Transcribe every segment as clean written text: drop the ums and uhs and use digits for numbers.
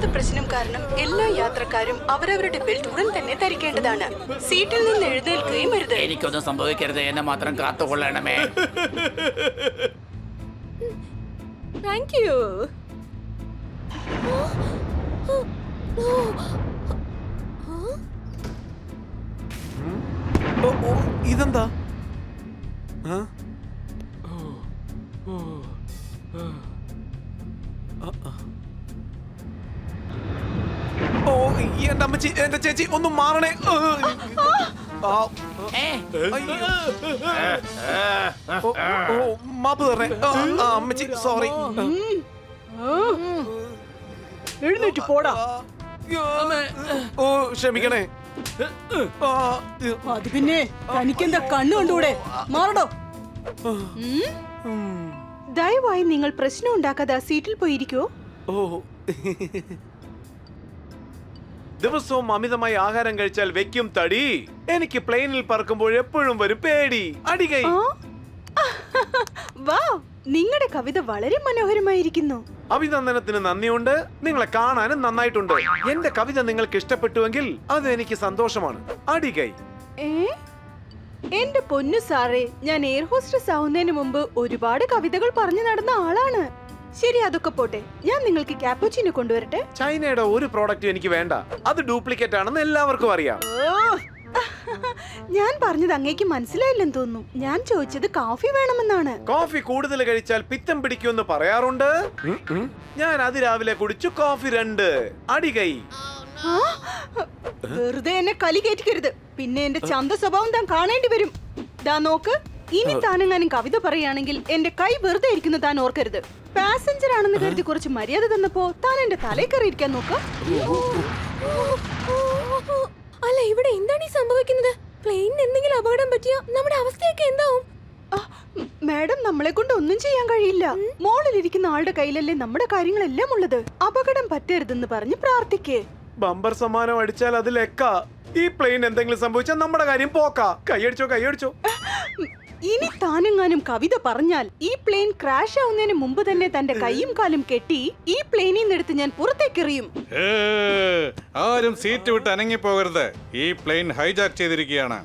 കാലാവസ്ഥ പ്രശ്നം കാരണം എല്ലാ യാത്രക്കാരും അവരവരുടെ ബെൽറ്റ് ഉടൻ തന്നെ ധരിക്കേണ്ടതാണ്. സീറ്റിൽ നിന്ന് എഴുന്നേൽക്കുകയും അരുത്. എനിക്കൊന്നും സംഭവിക്കരുത്, എന്നെ മാത്രം കാത്തുകൊള്ളണമേ. Thank you. ഇതെന്താ? ഓ, എന്റെ അമ്മച്ചി, എന്റെ ചേച്ചി, ഒന്ന് മാറണേ. മാപ്പ് തരണേ അമ്മച്ചി, സോറി. എഴുന്നേറ്റ് പോടാ. ഓ, ക്ഷമിക്കണേ. അത് പിന്നെ തനിക്കെന്താ കണ്ണു കണ്ടൂടെ? മാറടോ. ദയവായി നിങ്ങൾ പ്രശ്നം ഉണ്ടാക്കാതെ ആ സീറ്റിൽ പോയിരിക്കോ. ഓ, ദിവസവും അമിതമായി ആഹാരം കഴിച്ചാൽ വെക്കും തടി. എനിക്ക് പ്ലെയിനിൽ പറക്കുമ്പോൾ എപ്പോഴും വരും പേടി. അടികൈ. വാ, നിങ്ങളുടെ കവിത വളരെ മനോഹരമായിരിക്കുന്നു. അഭിനന്ദനത്തിന് നന്ദിയുണ്ട്. നിങ്ങളെ കാണാനും നന്നായിട്ടുണ്ട്. എന്റെ കവിത നിങ്ങൾക്ക് ഇഷ്ടപ്പെട്ടുവെങ്കിൽ അത് എനിക്ക് സന്തോഷമാണ്. അടികൈ. എന്റെ പൊന്നു സാറേ, ഞാൻ എയർ ഹോസ്റ്റസ് ആവുന്നതിന് മുമ്പ് ഒരുപാട് കവിതകൾ പറഞ്ഞു നടന്ന ആളാണ്. ശരി, അതൊക്കെ പോട്ടെ. ഞാൻ നിങ്ങൾക്ക് ക്യാപ്പുച്ചിനോ കൊണ്ടുവരട്ടെ? ചൈനയുടെ ഒരു പ്രോഡക്റ്റും എനിക്ക് വേണ്ട. അത് ഡ്യൂപ്ലിക്കേറ്റ് ആണെന്ന് എല്ലാവർക്കും അറിയാം. ഞാൻ പറഞ്ഞത് അങ്ങേക്ക് മനസ്സിലായില്ലെന്ന് തോന്നുന്നു. ഞാൻ ചോദിച്ചത് കോഫി വേണമെന്നാണ്. കോഫി കൂടുതൽ കഴിച്ചാൽ പിത്തം പിടിക്കുമെന്ന് പറയാറുണ്ട്. ഞാൻ അതിരാവിലെ കുടിച്ചു കോഫി 2. അടികൈ. വെറുതെ എന്നെ കലി കയറ്റിക്കരുത്, പിന്നെ എന്റെ ചന്ത സ്വഭാവം താൻ കാണേണ്ടി വരും. ദാ നോക്ക്, ഇനി താനെങ്ങാനും കവിത പറയുകയാണെങ്കിൽ എന്റെ കൈ വെറുതെ ഇരിക്കുന്ന താൻ ഓർക്കരുത്. പാസഞ്ചർ ആണെന്ന് കരുതി കുറച്ച് മര്യാദ തന്നപ്പോ താൻ എന്റെ തലയിൽ കയറിയിരിക്കാൻ നോക്ക. അല്ല, ഇവിടെ എന്താണ് ഈ സംഭവിക്കുന്നത്? പ്ലെയിനിന് എന്തെങ്കിലും അപകടം പറ്റിയ നമ്മുടെ അവസ്ഥയൊക്കെ എന്താവും? മാഡം, നമ്മളെ കൊണ്ട് ഒന്നും ചെയ്യാൻ കഴിയില്ല. മോളിലിരിക്കുന്ന ആളുടെ കയ്യിലല്ലേ നമ്മുടെ കാര്യങ്ങളെല്ലാം ഉള്ളത്. അപകടം പറ്റരുതെന്ന് പറഞ്ഞ് പ്രാർത്ഥിക്കേ. ബമ്പർ സമ്മാനം അടിച്ചാൽ അത് ലെക്ക. ഈ പ്ലെയിൻ എന്തെങ്കിലും സംഭവിച്ചാൽ നമ്മുടെ കാര്യം പോക്കാ. കൈയടിച്ചോ, കൈയടിച്ചോ. ഇനി താനെങ്ങാനും കവിത പറഞ്ഞാൽ ഈ പ്ലെയിൻ ക്രാഷ് ആവുന്നതിന് മുമ്പ് തന്നെ തന്റെ കൈയും കാലും കെട്ടി ഈ പ്ലെയിനിൽ നിന്നെടുത്ത് ഞാൻ പുറത്തേക്കെറിയും. ആരും സീറ്റ് വിട്ട് അനങ്ങി പോകരുത്. ഈ പ്ലെയിൻ ഹൈജാക്ക് ചെയ്തിരിക്കുകയാണ്.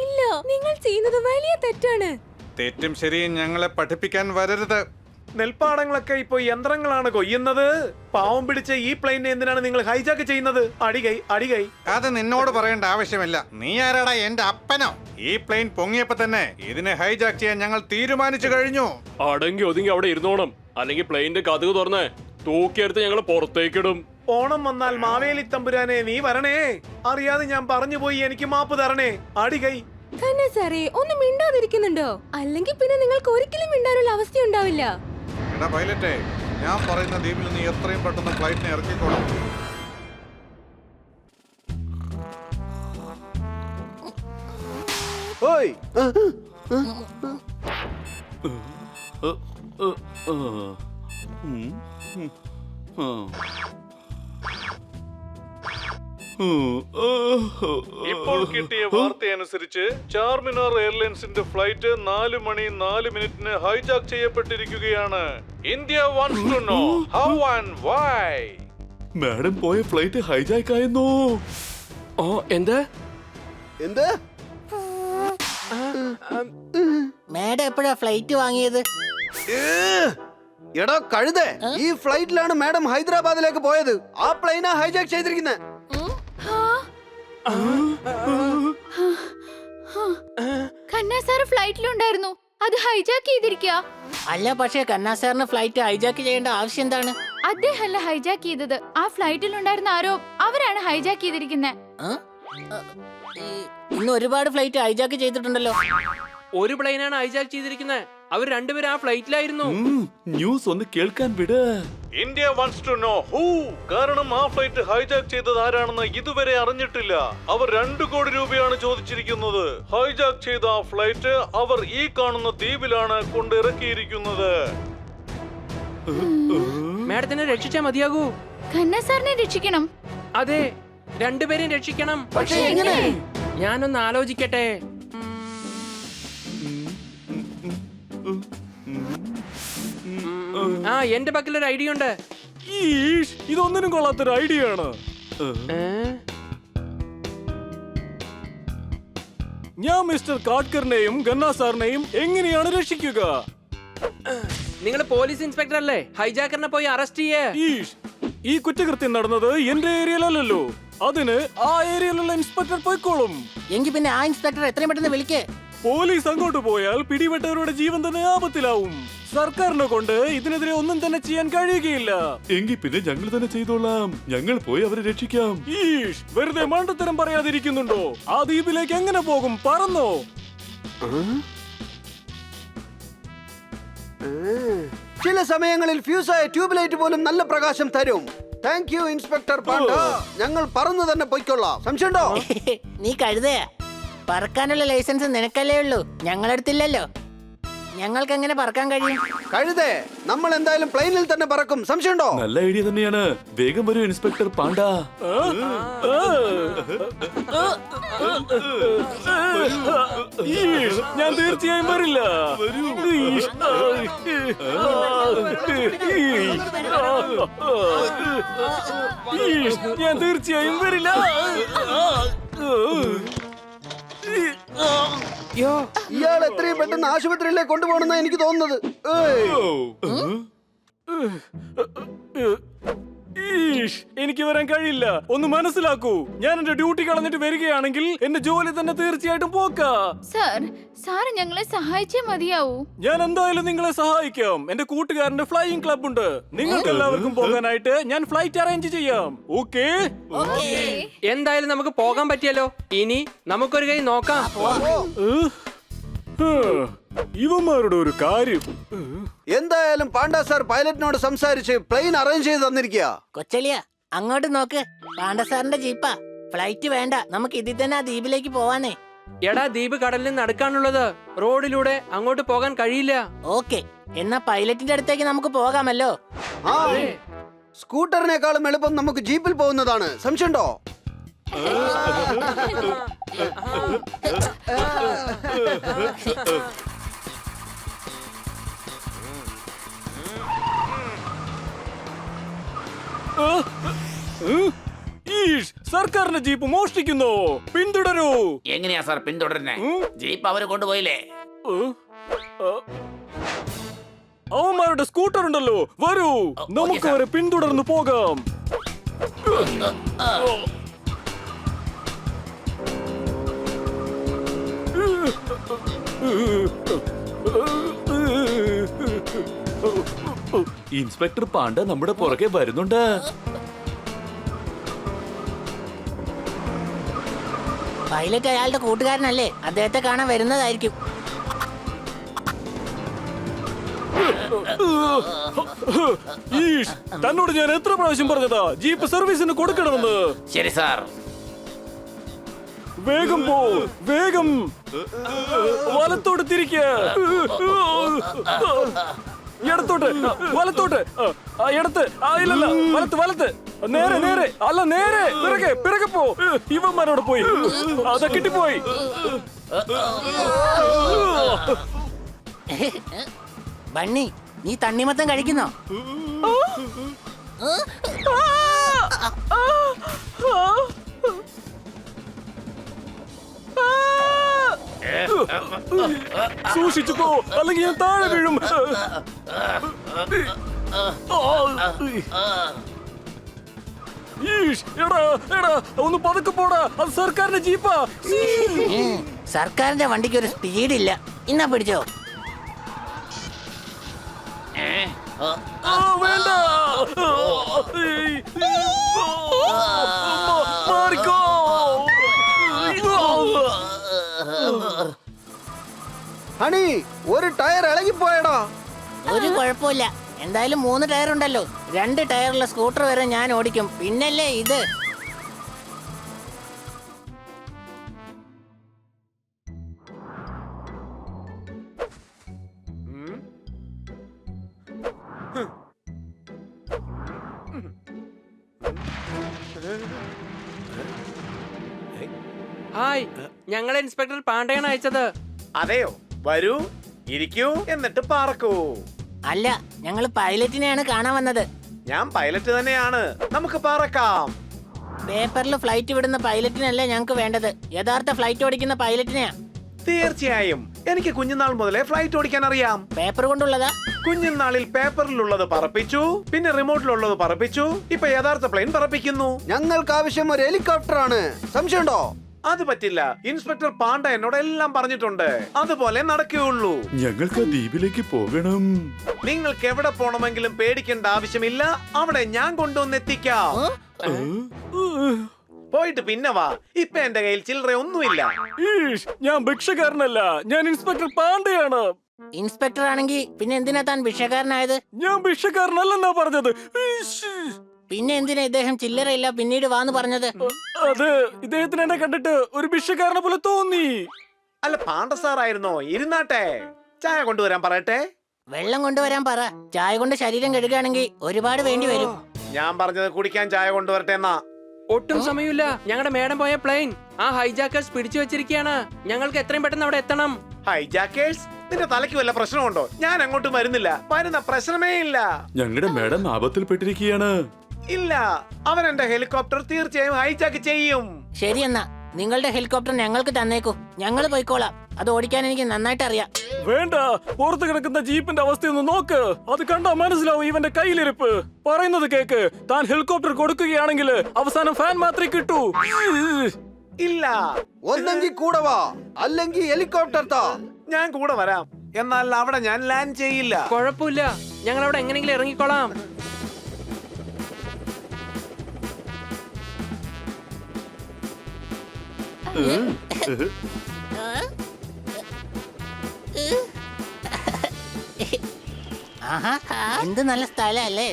ഇല്ല, നിങ്ങൾ ചെയ്യുന്നത് വലിയ തെറ്റാണ്. തെറ്റും ശരിയും ഞങ്ങളെ പഠിപ്പിക്കാൻ വരരുത്. നെൽപ്പാടങ്ങളൊക്കെ ഇപ്പൊ യന്ത്രങ്ങളാണ് കൊയ്യുന്നത്. പാവം പിടിച്ച ഈ പ്ലെയിനെ എന്തിനാണ് നിങ്ങൾ ഹൈജാക്ക് ചെയ്യുന്നത്? അടികൈ, അടികൈ. അത് നിന്നോട് പറയേണ്ട ആവശ്യമില്ല. നീ ആരാടാ, എന്റെ അപ്പനോ? ഈ പ്ലെയിൻ പൊങ്ങിയപ്പോ തന്നെ ഇതിനെ ഹൈജാക്ക് ചെയ്യാൻ ഞങ്ങൾ തീരുമാനിച്ചു കഴിഞ്ഞു. അടങ്ങി ഒതുങ്ങി അവിടെ ഇരുന്നോണം, അല്ലെങ്കിൽ പ്ലെയിന്റെ കതക് തുറന്ന് തൂക്കിയെടുത്ത് ഞങ്ങൾ പുറത്തേക്കിടും. ഓണം വന്നാൽ മാവേലി തമ്പുരാനെ നീ വരണേ. അറിയാതെ ഞാൻ പറഞ്ഞു പോയി, എനിക്ക് മാപ്പ് തരണേ. അടികൈ. തന്നെ സാറേ, ഒന്ന് മിണ്ടാതിരിക്കുന്നുണ്ടോ? അല്ലെങ്കിൽ പിന്നെ നിങ്ങൾക്ക് ഒരിക്കലും മിണ്ടാനുള്ള അവസ്ഥ ഉണ്ടാവില്ല. എടാ പൈലറ്റേ, ഞാൻ പറയുന്ന ദ്വീപിൽ നീ എത്രയും പെട്ടെന്ന് ഫ്ലൈറ്റിനെ ഇറക്കിക്കോളും. ഓയ്, ഇപ്പോൾ കിട്ടിയ വാർത്തയനുസരിച്ച് ചാർമിനാർ എയർലൈൻസിന്റെ ഫ്ലൈറ്റ് 4 മണി 4 മിനിറ്റിന് ഹൈജാക്ക് ചെയ്യപ്പെട്ടിരിക്കുകയാണ്. India wants to know how and why. Madam പോയ ഫ്ലൈറ്റ് ഹൈജാക്ക് ആയെന്നോ? എന്താ? മാഡം എപ്പോഴാ ഫ്ലൈറ്റ് വാങ്ങിയത്? എടാ കഴുതേ, ഈ ഫ്ലൈറ്റിലാണ് മാഡം ഹൈദരാബാദിലേക്ക് പോയത്. ആ പ്ലെയിനാ ഹൈജാക്ക് ചെയ്തിരിക്കുന്നത്. ഖന്ന സാർ ഫ്ലൈറ്റിലുണ്ടായിരുന്നു, അത് ഹൈജാക്ക് ചെയ്തിരിക്കുക. അല്ല, പക്ഷേ കന്നാ സാറിന് ഫ്ലൈറ്റ് ഹൈജാക്ക് ചെയ്യേണ്ട ആവശ്യം എന്താണ്? അദ്ദേഹമല്ല ഹൈജാക്ക് ചെയ്തത്, ആ ഫ്ലൈറ്റിലുണ്ടായിരുന്ന ആരോ അവരാണ് ഹൈജാക്ക് ചെയ്തിരിക്കുന്നത്. ഇന്ന് ഒരുപാട് ഫ്ലൈറ്റ് ഹൈജാക്ക് ചെയ്തിട്ടുണ്ടല്ലോ. ഒരു പ്ലെയിനാണ് ഹൈജാക്ക് ചെയ്തിരിക്കുന്നത്. അവർ രണ്ടുപേരും ആ ഫ്ലൈറ്റിലായിരുന്നു. ന്യൂസ് ഒന്ന് കേൾക്കാൻ വിട്. India wants to know who. കാരണം ആ ഫ്ലൈറ്റ് ഹൈജാക്ക് ചെയ്തത് ആരാണെന്ന് ഇതുവരെ അറിഞ്ഞിട്ടില്ല. അവർ 2 കോടി രൂപയാണ് ചോദിച്ചിരിക്കുന്നത്. ഹൈജാക്ക് ചെയ്ത ആ ഫ്ലൈറ്റ് അവർ ഈ കാണുന്ന ദ്വീപിലാണ് കൊണ്ടിറക്കിയിരിക്കുന്നത്. മാഡത്തിനെ രക്ഷിച്ചാ മതിയാകൂ. ഖന്ന സാറിനെ രക്ഷിക്കണം. അതെ, രണ്ടുപേരെയും രക്ഷിക്കണം. പക്ഷേ എങ്ങനെ? ഞാനൊന്ന് ആലോചിക്കട്ടെ. ആ എന്റെ പക്കൽ ഒരു ഐഡിയ ഉണ്ട്. ഈഷ്, ഇതൊന്നിനും കൊള്ളാത്തൊരു ഐഡിയ ആണ്. ഏ? ഞാൻ മിസ്റ്റർ കാട്കറിനെയും ഗന്ന സാറിനെയും എങ്ങനെയാണ് രക്ഷിക്കുക? നിങ്ങൾ പോലീസ് ഇൻസ്പെക്ടർ അല്ലേ? ഹൈജാക്കറിനെ പോയി അറസ്റ്റ് ചെയ്യേ. ഈഷ്, ഈ കുറ്റകൃത്യം നടന്നത് എന്റെ ഏരിയയിലല്ലോ. അതിന് ആ ഏരിയയിലുള്ള ഇൻസ്പെക്ടർ പോയിക്കോളും. എങ്കിൽ പിന്നെ ആ ഇൻസ്പെക്ടർ എത്രയും പെട്ടെന്ന് വിളിക്കേ. പോലീസ് അങ്ങോട്ട് പോയാൽ പിടിപെട്ടവരുടെ ജീവൻ തന്നെ ആപത്തിലാവും. സർക്കാരിനെ കൊണ്ട് ഇതിനെതിരെ ഒന്നും തന്നെ ചെയ്യാൻ കഴിയുകയില്ല. എങ്കിൽ പിന്നെ ഞങ്ങൾ തന്നെ ചെയ്തോളാം. ഞങ്ങൾ പോയി അവരെ രക്ഷിക്കാം. ഈഷ്, വെറുതെ മണ്ടത്തരം പറയാതിരിക്കുന്നുണ്ടോ? ആ ദ്വീപിലേക്ക് എങ്ങനെ പോകും? പറന്നോ? ചില സമയങ്ങളിൽ ഫ്യൂസായ ട്യൂബ് ലൈറ്റ് പോലും നല്ല പ്രകാശം തരും. Thank you inspector Panda. ഞങ്ങൾ പറന്നു തന്നെ പോയിക്കൊള്ളാം. സംശയമുണ്ടോ? നീ കഴുതയാ. പറക്കാനുള്ള ലൈസൻസ് നിനക്കല്ലേ ഉള്ളൂ, ഞങ്ങളെടുത്തില്ലല്ലോ. ഞങ്ങൾക്ക് എങ്ങനെ പറക്കാൻ കഴിയും? കഴുതേ, നമ്മൾ എന്തായാലും പ്ലെയിനിൽ തന്നെ പറക്കും. സംശയമുണ്ടോ? നല്ല ഐഡിയ തന്നെയാണ്. വേഗം വരൂ ഇൻസ്പെക്ടർ പാണ്ട. ഈഷ്, ഞാൻ തീർച്ചയായും വരില്ല. ഈഷ്, ഈഷ്, ഞാൻ തീർച്ചയായും വരില്ല. യോ, ഇയാൾ എത്രയും പെട്ടെന്ന് ആശുപത്രിയിലേക്ക് കൊണ്ടുപോകണമെന്നാണ് എനിക്ക് തോന്നുന്നത്. ഈഷ്, എനിക്ക് വരാൻ കഴിയില്ല. ഒന്ന് മനസ്സിലാക്കൂ. ഞാൻ എന്റെ ഡ്യൂട്ടി കളഞ്ഞിട്ട് വരികയാണെങ്കിൽ എന്റെ ജോലി തന്നെ തീർച്ചയായിട്ടും പോക്കാ. സാറ് ഞങ്ങളെ സഹായിച്ചേ മതിയാവൂ. ഞാൻ എന്തായാലും നിങ്ങളെ സഹായിക്കാം. എന്റെ കൂട്ടുകാരന്റെ ഫ്ലൈയിങ് ക്ലബ് ഉണ്ട്. നിങ്ങൾക്ക് എല്ലാവർക്കും പോകാനായിട്ട് ഞാൻ ഫ്ലൈറ്റ് അറേഞ്ച് ചെയ്യാം. ഓക്കേ? എന്തായാലും നമുക്ക് പോകാൻ പറ്റിയല്ലോ. ഇനി നമുക്കൊരു കൈ നോക്കാം. ഇവന്മാരുടെ ഒരു കാര്യം. എന്തായാലും പാണ്ട സാർ പൈലറ്റിനോട് സംസാരിച്ച് പ്ലെയിൻ അറേഞ്ച് ചെയ്ത് തന്നിരിക്കുക. കൊച്ചലിയ, അങ്ങോട്ട് നോക്ക്. പാണ്ഡ സാറിന്റെ ജീപ്പാ. ഫ്ലൈറ്റ് വേണ്ട, നമുക്ക് ഇതിൽ തന്നെ ആ ദ്വീപിലേക്ക് പോവാനേ. എടാ, ദ്വീപ് കടലിൽ നടക്കാനുള്ളത്. റോഡിലൂടെ അങ്ങോട്ട് പോകാൻ കഴിയില്ല. ഓക്കെ, എന്നാ പൈലറ്റിന്റെ അടുത്തേക്ക് നമുക്ക് പോകാമല്ലോ. ആ, സ്കൂട്ടറിനേക്കാളും എളുപ്പം നമുക്ക് ജീപ്പിൽ പോകുന്നതാണ്. സംശയമുണ്ടോ? ഈഷ്, സർക്കാരിന്റെ ജീപ്പ് മോഷ്ടിക്കുന്നു. പിന്തുടരൂ. എങ്ങനെയാ സാർ പിന്തുടരുന്നേ? ജീപ്പ് അവര് കൊണ്ടുപോയില്ലേ? അവന്മാരുടെ സ്കൂട്ടർ ഉണ്ടല്ലോ. വരൂ, നമുക്ക് അവരെ പിന്തുടർന്ന് പോകാം. ഇൻസ്പെക്ടർ പാണ്ട നമ്മുടെ പുറകെ വരുന്നുണ്ട്. പൈലറ്റ് അയാളുടെ കൂട്ടുകാരനല്ലേ, അദ്ദേഹത്തെ കാണാൻ വരുന്നതായിരിക്കും. ഈഷ്, തന്നോട് ഞാൻ എത്ര പ്രാവശ്യം പറഞ്ഞതാ ജീപ്പ് സർവീസിന് കൊടുക്കണമെന്ന്. ശരി സാർ. വേഗം പോ, വേഗം. വലത്തോട്ട് തിരിക്ക. ഇടത്തോട്ട്, വലത്തോട്ട്, ഇടത്ത്. ഇല്ലല്ല, വലത്ത്, വലത്ത്. നേരെ, നേരെ. അല്ല, നേരെ. പിറകെ, പിറകെ പോ. ഇവന്മാരോട് പോയി. അതാ കിട്ടിപ്പോയി. ബണ്ണി, നീ തണ്ണിമത്തം കഴിക്കുന്നോ? സൂക്ഷിച്ചു പോ, അല്ലെങ്കിൽ ഞാൻ താഴെ വീഴും. ഈഷ്, എടാ, എടാ, ഒന്ന് പതുക്കെ പോടാ. അത് സർക്കാരിന്റെ ജീപ്പാ. സർക്കാരിന്റെ വണ്ടിക്ക് ഒരു സ്പീഡില്ല. ഇന്നാ പിടിച്ചോ. വേണ്ട. മാറിക്കോ. ഹണി, ഒരു ടയർ ഇളകിപ്പോയടാ. ഒരു കുഴപ്പമില്ല. എന്തായാലും 3 ടയർ ഉണ്ടല്ലോ. 2 ടയറുള്ള സ്കൂട്ടർ വരെ ഞാൻ ഓടിക്കും. പിന്നല്ലേ ഇത്. ഹായ്, ഞങ്ങളെ ഇൻസ്പെക്ടർ പാണ്ഡയാണ് അയച്ചത്. അതെയോ? വരൂ, ഇരിക്കൂ, എന്നിട്ട് പാർക്കൂ. അല്ല, ഞങ്ങൾ പൈലറ്റിനെയാണ് കാണാൻ വന്നത്. ഞാൻ പൈലറ്റ് തന്നെയാണ്, നമുക്ക് പറക്കാം. പേപ്പറിൽ ഫ്ലൈറ്റ് വിടുന്ന പൈലറ്റിനല്ല ഞങ്ങൾക്ക് വേണ്ടത്, യഥാർത്ഥ ഫ്ലൈറ്റ് ഓടിക്കുന്ന പൈലറ്റിനെയാ. തീർച്ചയായും എനിക്ക് കുഞ്ഞുനാൾ മുതലേ ഫ്ലൈറ്റ് ഓടിക്കാൻ അറിയാം. പേപ്പർ കൊണ്ടുള്ളതാ? കുഞ്ഞുനാളിൽ പേപ്പറിലുള്ളത് പറപ്പിച്ചു, പിന്നെ റിമോട്ടിലുള്ളത് പറപ്പിച്ചു, ഇപ്പൊ യഥാർത്ഥ പ്ലെയിൻ പറപ്പിക്കുന്നു. ഞങ്ങൾക്ക് ആവശ്യം ഒരു ഹെലികോപ്റ്റർ ആണ്. സംശയമുണ്ടോ? അത് പറ്റില്ല. ഇൻസ്പെക്ടർ പാണ്ഡ എന്നോട് എല്ലാം പറഞ്ഞിട്ടുണ്ട്. അതുപോലെ നടക്കുകയുള്ളൂ. ഞങ്ങൾക്ക് ദ്വീപിലേക്ക് പോകണം. നിങ്ങൾക്ക് എവിടെ പോണമെങ്കിലും പേടിക്കേണ്ട ആവശ്യമില്ല, അവിടെ ഞാൻ കൊണ്ടുവന്നെത്തിക്കാം. പോയിട്ട് പിന്നെ വാ. ഇപ്പൊ എന്റെ കയ്യിൽ ചില്ലറ ഒന്നുമില്ല. ഞാൻ ഭിക്ഷക്കാരനല്ല, ഞാൻ ഇൻസ്പെക്ടർ പാണ്ഡെയാണ്. ഇൻസ്പെക്ടർ ആണെങ്കിൽ പിന്നെ എന്തിനാ താൻ ഭിക്ഷക്കാരനായത്? ഞാൻ ഭിക്ഷക്കാരനല്ലെന്നാ പറഞ്ഞത്. പിന്നെ എന്തിനാ ഇദ്ദേഹം ചില്ലറയില്ല പിന്നീട് വാന്ന് പറഞ്ഞത്? അത് ഇദ്ദേഹത്തിന് എന്നെ കണ്ടിട്ട് ഒരു ഭിക്ഷക്കാരനെ പോലെ തോന്നി. അല്ല, പാണ്ഡ സാറായിരുന്നോ? ഇരുന്നാട്ടെ, ചായ കൊണ്ടുവരാൻ പറയട്ടെ. വെള്ളം കൊണ്ടുവരാൻ പറ. ചായ കൊണ്ട് ശരീരം കെടുക്കുകയാണെങ്കിൽ ഒരുപാട് വേണ്ടി വരും. ഞാൻ പറഞ്ഞത് കുടിക്കാൻ ചായ കൊണ്ടുവരട്ടെ എന്നാ. ഒട്ടും സമയമില്ല. ഞങ്ങളുടെ മേഡം പോയ പ്ലെയിൻ ആ ഹൈജാക്കേഴ്സ് പിടിച്ചു വെച്ചിരിക്കുകയാണ്. ഞങ്ങൾക്ക് എത്രയും പെട്ടെന്ന് അവിടെ എത്തണം. ഹൈജാക്കേഴ്സ്? നിന്റെ തലയ്ക്ക് വല്ല പ്രശ്നമുണ്ടോ? ഞാൻ അങ്ങോട്ട് വരുന്നില്ല. വരുന്ന പ്രശ്നമേ ഇല്ല. ഞങ്ങളുടെ മാഡം ആപത്തിൽപ്പെട്ടിരിക്കുകയാണ്. ഇല്ല, അവൻ എന്റെ ഹെലികോപ്റ്റർ തീർച്ചയായും ഹൈജാക്ക് ചെയ്യും. ശരി എന്നാ നിങ്ങളുടെ ഹെലികോപ്റ്റർ ഞങ്ങൾക്ക് തന്നേക്കൂ, ഞങ്ങൾ പോയിക്കോളാം. അത് ഓടിക്കാൻ എനിക്ക് നന്നായിട്ട് അറിയാം. വേണ്ട, പുറത്ത് കിടക്കുന്ന ജീപ്പിന്റെ അവസ്ഥയൊന്ന് നോക്ക്. അത് കണ്ടാ മനസ്സിലാവും ഇവന്റെ കയ്യിലിരിപ്പ്. പറയുന്നത് കേക്ക്. താൻ ഹെലികോപ്റ്റർ കൊടുക്കുകയാണെങ്കിൽ അവസാനം ഫാൻ മാത്രമേ കിട്ടൂ. ഇല്ല, ഒന്നെങ്കിൽ കൂടെ വാ, അല്ലെങ്കിൽ ഹെലികോപ്റ്റർ താ. ഞാൻ കൂടെ വരാം, എന്നാൽ അവിടെ ഞാൻ ലാൻഡ് ചെയ്യില്ല. കുഴപ്പമില്ല, ഞങ്ങൾ അവിടെ എങ്ങനെയെങ്കിലും ഇറങ്ങിക്കോളാം. ആഹാ, എന്ത് നല്ല സ്ഥലല്ലേ.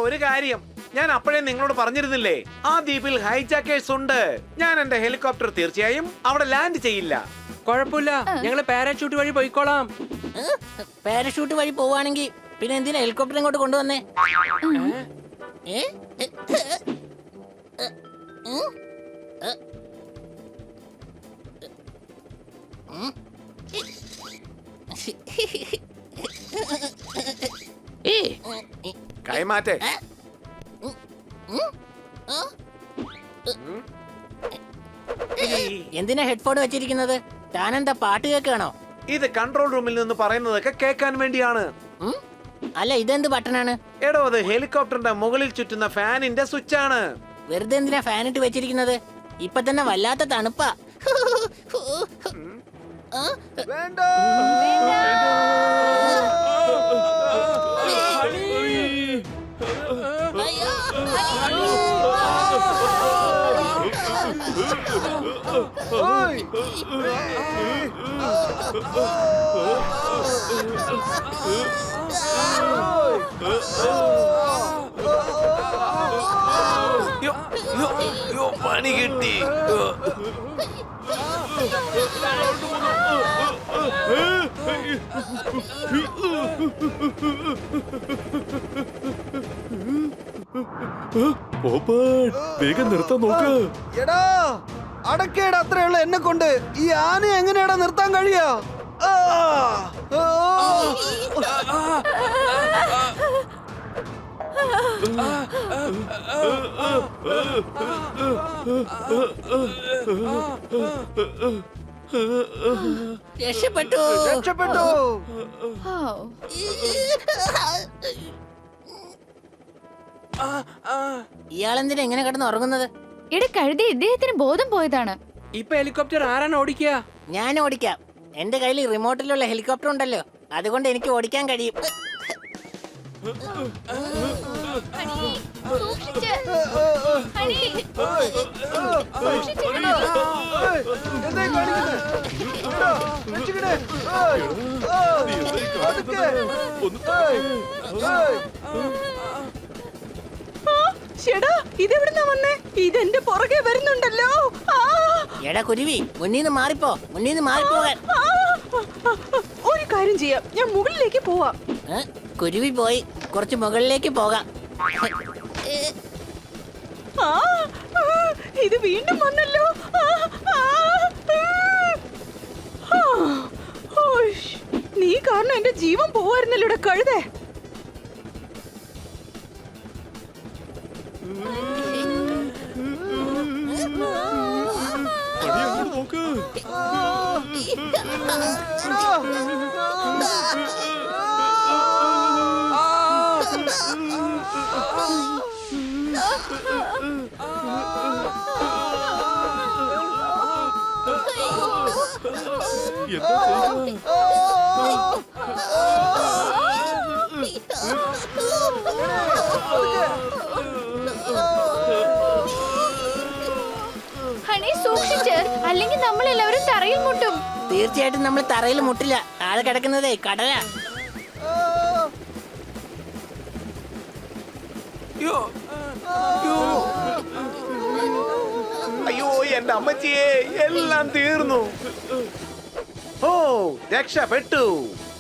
ഒരു കാര്യം ഞാൻ അപ്പോഴേ നിങ്ങളോട് പറഞ്ഞിരുന്നില്ലേ, ആ ദ്വീപിൽ ഹൈജാക്കേഴ്സ് ഉണ്ട്. ഞാൻ എന്റെ ഹെലികോപ്റ്റർ തീർച്ചയായും അവിടെ ലാൻഡ് ചെയ്യില്ല. കുഴപ്പമില്ല, ഞങ്ങള് പാരാഷൂട്ട് വഴി പോയിക്കോളാം. പാരഷൂട്ട് വഴി പോവാണെങ്കിൽ പിന്നെ എന്തിനാ ഹെലികോപ്റ്റർ ഇങ്ങോട്ട് കൊണ്ടുവന്നേ? കൈമാറ്റേ. എന്തിനാ ഹെഡ്ഫോൺ വെച്ചിരിക്കുന്നത്? താനെന്താ പാട്ട് കേൾക്കുകയാണോ? ഇത് കൺട്രോൾ റൂമിൽ നിന്ന് പറയുന്നതൊക്കെ കേൾക്കാൻ വേണ്ടിയാണ്. അല്ല, ഇതെന്ത് ബട്ടണാണ്? എടോ, അത് ഹെലികോപ്റ്ററിന്റെ മുകളിൽ ചുറ്റുന്ന ഫാനിന്റെ സ്വിച്ച് ആണ്. വെറുതെ എന്തിനാ ഫാൻ ഇട്ട് വെച്ചിരിക്കുന്നത്? ഇപ്പൊ തന്നെ വല്ലാത്ത തണുപ്പാ. വേണ്ട. ഓയ്. പണി കിട്ടി. വേഗം നിർത്താൻ നോക്ക്. എടാ, അടക്കേട അത്രയുള്ള എന്നെ കൊണ്ട് ഈ ആന എങ്ങനെയാടാ നിർത്താൻ കഴിയാ? രക്ഷപ്പെട്ടു. രക്ഷപ്പെട്ടു. ഇയാളെന്തിനാ എങ്ങനെ കിടന്ന് ഉറങ്ങുന്നത്? ഇട കഴുതി, ഇദ്ദേഹത്തിന് ബോധം പോയതാണ്. ഇപ്പൊ ഹെലികോപ്റ്റർ ആരാണ് ഓടിക്കുക? ഞാൻ ഓടിക്കാം. എന്റെ കയ്യിൽ റിമോട്ടിലുള്ള ഹെലികോപ്റ്റർ ഉണ്ടല്ലോ, അതുകൊണ്ട് എനിക്ക് ഓടിക്കാൻ കഴിയും. എന്താ കാണിക്കുന്നത്? എടാ, രക്ഷിക്കണേ. ചേടാ, ഇതെവിടുന്നാ വന്നേ? ഇതെന്റെ പുറകെ വരുന്നുണ്ടല്ലോ. എടാ കുരുവി, മുന്നീന്ന് മാറിപ്പോ, മുന്നീന്ന് മാറിപ്പോകാൻ. ഒരു കാര്യം ചെയ്യാം, ഞാൻ മുകളിലേക്ക് പോവാം. കുരുവി പോയി, കുറച്ച് മുകളിലേക്ക് പോകാം. ഇത് വീണ്ടും വന്നല്ലോ. നീ നീ കാരണം എന്റെ ജീവൻ പോവായിരുന്നല്ലോ കഴുതേ. നോക്ക്. എന്താ ചെയ്യുക? ഹണി സൂക്ഷിച്ച്, അല്ലെങ്കിൽ നമ്മൾ എല്ലാവരും തറയിൽ മുട്ടും. തീർച്ചയായിട്ടും നമ്മൾ തറയിൽ മുട്ടില്ല. ആള് കിടക്കുന്നതേ കടല. അയ്യോ എന്റെ അമ്മച്ചിയെ, എല്ലാം തീർന്നു. ഓ രക്ഷപ്പെട്ടു.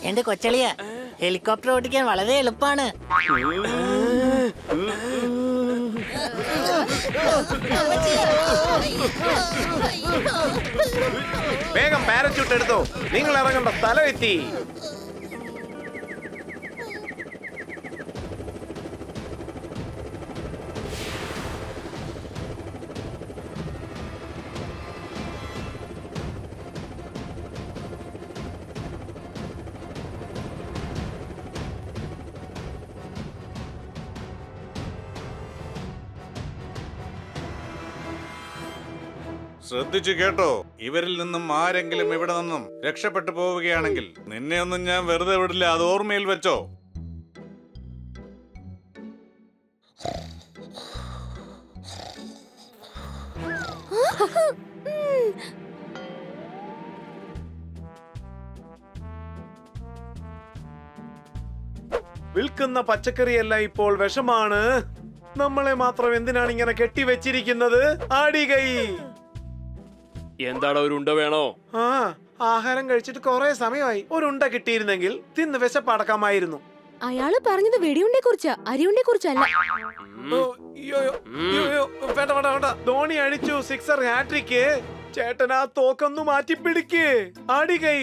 എന്റെ കൊച്ചളിയ, ഹെലികോപ്റ്റർ ഓടിക്കാൻ വളരെ എളുപ്പമാണ്. വേഗം പാരച്യൂട്ട് എടുത്തോ, നിങ്ങൾ ഇറങ്ങേണ്ട സ്ഥലം എത്തി. ശ്രദ്ധിച്ചു കേട്ടോ, ഇവരിൽ നിന്നും ആരെങ്കിലും ഇവിടെ നിന്നും രക്ഷപ്പെട്ടു പോവുകയാണെങ്കിൽ നിന്നെ ഒന്നും ഞാൻ വെറുതെ വിടില്ല. അത് ഓർമ്മയിൽ വെച്ചോ. വിൽക്കുന്ന പച്ചക്കറിയെല്ലാം ഇപ്പോൾ വിഷമാണ്. നമ്മളെ മാത്രം എന്തിനാണ് ഇങ്ങനെ കെട്ടിവെച്ചിരിക്കുന്നത്? ആടികൈ, എന്താടാ ഒരു ഉണ്ട വേണോ? ആ ആഹാരം കഴിച്ചിട്ട് കുറെ സമയമായി. ഒരു ഉണ്ട കിട്ടിയിരുന്നെങ്കിൽ തിന്ന് വിശപ്പടക്കാമായിരുന്നു. അയാള് പറഞ്ഞത് വെടിയുണ്ടെ കുറിച്ചാ, അരിയുണ്ടെ കുറിച്ചല്ല. ധോണി അടിച്ചു സിക്സർ ഹാട്രിക്ക്. ചേട്ടൻ ആ തോക്കൊന്നു മാറ്റി പിടിക്ക്. ആടികൈ.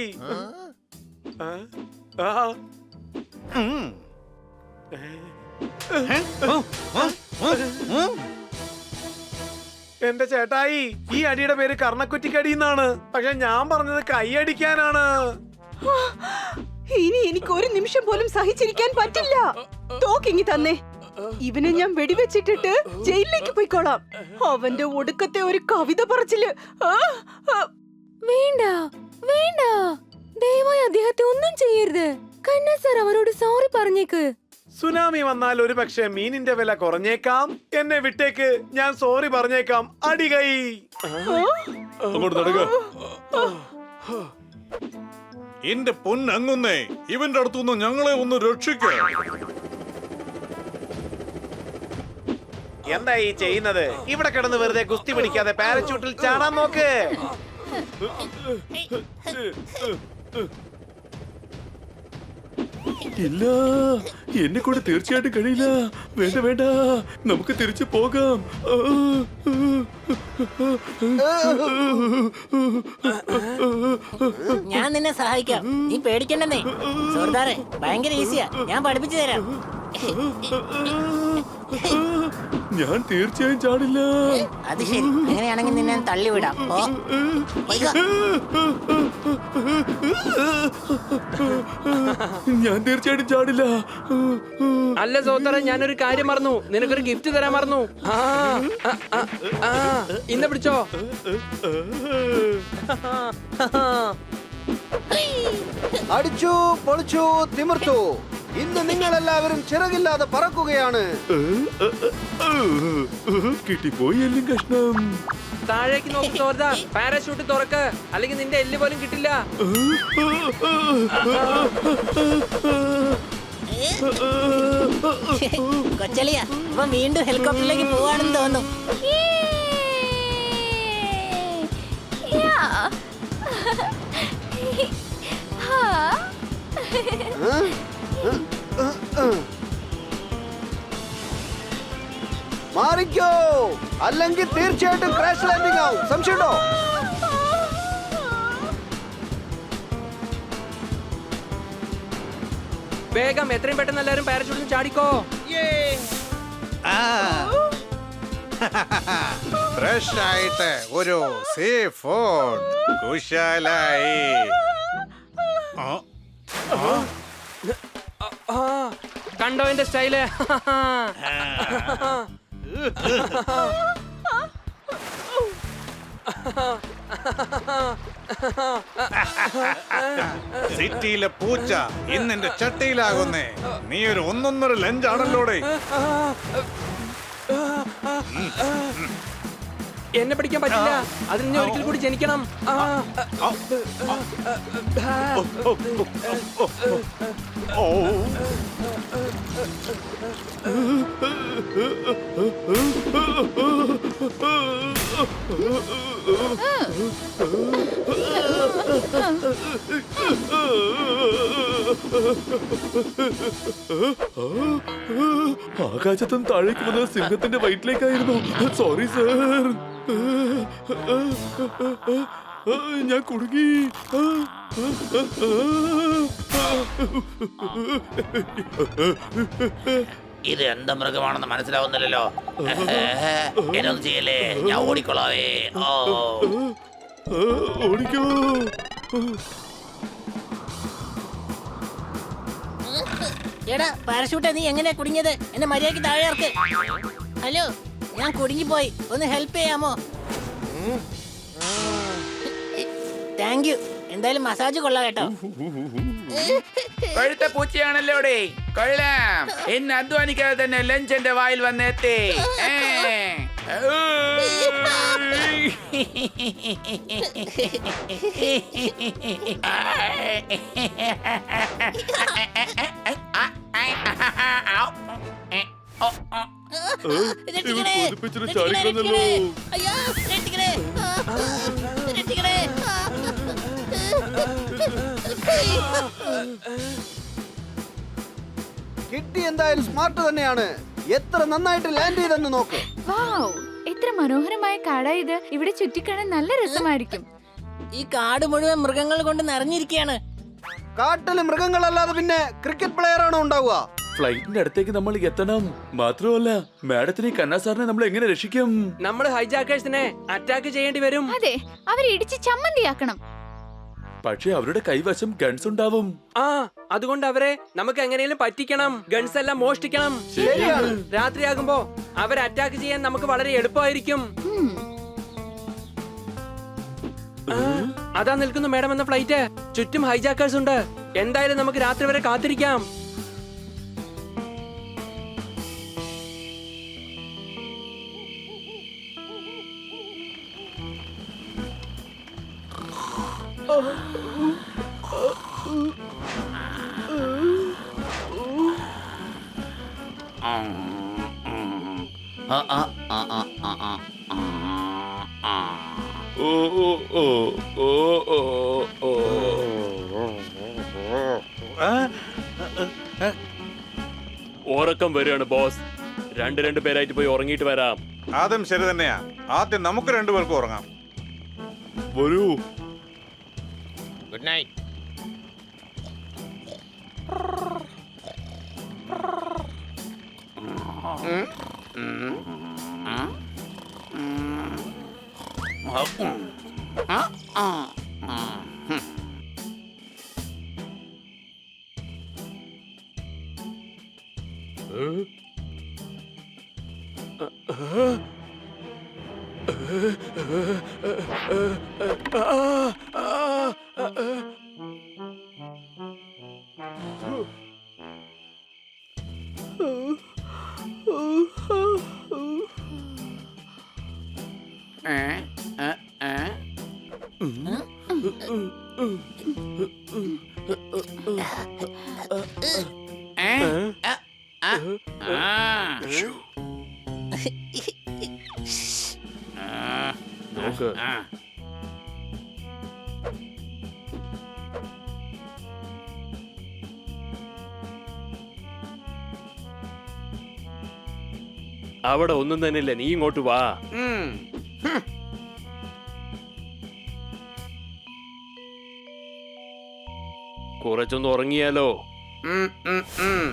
എന്റെ ചേട്ടായി, ഈ അടിയുടെ പേര് കർണക്കുറ്റിക്കടി എന്നാണ്. പക്ഷെ ഞാൻ പറഞ്ഞത് കൈയടിക്കാനാണ്. ഇനി എനിക്ക് ഒരു നിമിഷം പോലും സഹിച്ചിരിക്കാൻ പറ്റില്ല. തോക്കിങ്ങി തന്നെ. ഇവനെ ഞാൻ വെടിവെച്ചിട്ടിട്ട് ജയിലിലേക്ക് പോയിക്കോളാം. അവന്റെ ഒടുക്കത്തെ ഒരു കവിത പറച്ചില്. വേണ്ട വേണ്ട, ദയവായി അദ്ദേഹത്തെ ഒന്നും ചെയ്യരുത്. കണ്ണ സാർ അവരോട് സോറി പറഞ്ഞേക്ക്. സുനാമി വന്നാൽ ഒരു പക്ഷേ മീനിന്റെ വില കുറഞ്ഞേക്കാം. എന്നെ വിട്ടേക്ക്, ഞാൻ സോറി പറഞ്ഞേക്കാം. അടികൈ. അങ്ങോട്ട് നടക്കുക. എന്റെ പൊന്നങ്ങുന്നേ, ഇവന്റെ അടുത്തുനിന്ന് ഞങ്ങളെ ഒന്ന് രക്ഷിക്കുക. എന്താ ഈ ചെയ്യുന്നത്? ഇവിടെ കിടന്ന് വെറുതെ ഗുസ്തി പിടിക്കാതെ പാരച്യൂട്ടിൽ ചാടാൻ നോക്ക്. ഇല്ല, എന്നെ കൂടെ തീർച്ചയായിട്ടും കഴിയില്ല. വേണ്ട വേണ്ട, നമുക്ക് തിരിച്ചു പോകാം. ഞാൻ നിന്നെ സഹായിക്കാം, നീ പേടിക്കണ്ടെന്നേ. സുഹൃത്താറെ, ഭയങ്കര ഈസിയാ, ഞാൻ പഠിപ്പിച്ചു തരാം. ഞാൻ തീർച്ചയായും ചാടില്ല. അത് ശരി, അങ്ങനെയാണെങ്കിൽ നിന്നെ തള്ളിവിടാം. ഓ, പോയിക്കോ. ഞാൻ തീർച്ചയായിട്ടും ചാടില്ല. അല്ല സോത്തറ, ഞാനൊരു കാര്യം മറന്നു. നിനക്കൊരു ഗിഫ്റ്റ് തരാൻ മറന്നു. ഇന്ന് പിടിച്ചോ. അടിച്ചു പൊളിച്ചു തിമിർത്തു. ഇന്ന് നിങ്ങൾ എല്ലാവരും ചിറകില്ലാതെ പറക്കുകയാണ്. കിട്ടിപ്പോയി എല്ലും കഷ്ണം. താഴേക്ക് നോക്കി തോർദ, പാരാഷൂട്ട് തുറക്ക്, അല്ലെങ്കിൽ നിന്റെ എല്ല് പോലും കിട്ടില്ല. കൊച്ചളിയ, ഇപ്പൊ വീണ്ടും ഹെലികോപ്റ്ററിലേക്ക് പോവാണെന്ന് തോന്നുന്നു. മാറിക്കോ, അല്ലെങ്കിൽ തീർച്ചയായിട്ടും ക്രാഷ് ലാൻഡിംഗ് ആവും. സംശയമുണ്ടോ? വേഗം എത്രയും പെട്ടെന്ന് എല്ലാരും പാരഷൂട്ടിൽ ചാടിക്കോ. ഫ്രഷ് ആയിട്ട് ഒരു സീ ഫുഡ് കുശാലായി. കണ്ടോ എന്റെ സ്റ്റൈല്? സിറ്റിയിലെ പൂച്ച ഇന്ന് എന്റെ ചട്ടിയിലാകുന്നേ. നീ ഒരു ഒന്നൊന്നര ലഞ്ചാണല്ലോടെ. എന്നെ പിടിക്കാൻ പറ്റില്ല. അതിന് ഞാൻ ഒരിക്കൽ കൂടി ജനിക്കണം. ആകാശത്തും താഴേക്ക് വന്നത് സിംഹത്തിന്റെ വയറ്റിലേക്കായിരുന്നു. സോറി സർ, ഞാൻ കുടുങ്ങി. ഇത് എന്താ മൃഗമാണെന്ന് മനസ്സിലാവുന്നില്ലല്ലോ. എന്നൊന്നും ചെയ്യല്ലേ, ഞാൻ ഓടിക്കൊള്ളാവേ. ഓടിക്കോ. എടാ പാരഷൂട്ട്, നീ എങ്ങനെയാ കുടുങ്ങിയത്? എന്നെ മര്യാദയ്ക്ക് താഴെ ഇറക്ക്. ഹലോ, ഞാൻ കുടുങ്ങിപ്പോയി, ഒന്ന് ഹെൽപ്പ് ചെയ്യാമോ? Thank you. എന്തായാലും മസാജ് കൊള്ളാം കേട്ടോ. പഴുത്ത പൂച്ചയാണല്ലോടെ, കൊള്ളാം. എന്നെ അധ്വാനിക്കാതെ തന്നെ ലഞ്ച് എന്റെ വായിൽ വന്നെത്തി. ചാടിക്കുന്നല്ലോ. കിട്ടി എന്തായാലും സ്മാർട്ട് തന്നെയാണ്. എത്ര നന്നായിട്ട് ലാൻഡ് ചെയ്തെന്ന് നോക്ക്. വാവ്, എത്ര മനോഹരമായ കാടാ ഇത്. ഇവിടെ ചുറ്റിക്കാണാൻ നല്ല രസമായിരിക്കും. ഈ കാട് മുഴുവൻ മൃഗങ്ങൾ കൊണ്ട് നിറഞ്ഞിരിക്കുകയാണ്. കാട്ടില് മൃഗങ്ങളല്ലാതെ പിന്നെ ക്രിക്കറ്റ് പ്ലെയർ ആണോ ഉണ്ടാവുക? ഫ്ലൈറ്റിന്റെ അടുത്തേക്ക് നമ്മൾ എത്തണം. മാത്രമല്ല മാഡത്തിനെ കന്നാസാറിനെ നമ്മൾ എങ്ങനെ രക്ഷിക്കും? നമ്മൾ ഹൈജാക്കേഴ്സിനെ അറ്റാക്ക് ചെയ്യേണ്ടി വരും. അതെ, അവരെ ഇടിച്ച് ചമ്മന്തിയാക്കണം. പക്ഷെ അവരുടെ കൈവശം ഗൺസ് ഉണ്ടാവും. അതുകൊണ്ട് അവരെ നമുക്ക് എങ്ങനെയും പറ്റിക്കണം. ഗൺസ് എല്ലാം മോഷ്ടിക്കണം. രാത്രിയാകുമ്പോ അവരെ അറ്റാക്ക് ചെയ്യാൻ നമുക്ക് വളരെ എളുപ്പമായിരിക്കും. അതാ നിൽക്കുന്നു മേഡം എന്ന ഫ്ലൈറ്റ്. ചുറ്റും ഹൈജാക്കേഴ്സ് ഉണ്ട്. എന്തായാലും നമുക്ക് രാത്രി വരെ കാത്തിരിക്കാം. ഉറക്കം വരികയാണ് ബോസ്. രണ്ട് പേരായിട്ട് പോയി ഉറങ്ങിയിട്ട് വരാം. അതും ശരി തന്നെയാ. ആദ്യം നമുക്ക് രണ്ടുപേർക്കും ഉറങ്ങാം. വരൂ. Good night. അവിടെ ഒന്നും തന്നെ ഇല്ല. നീ ഇങ്ങോട്ട് വാ. കുറച്ചൊന്ന് ഉറങ്ങിയാലോ? ഉം, ഉം, ഉം.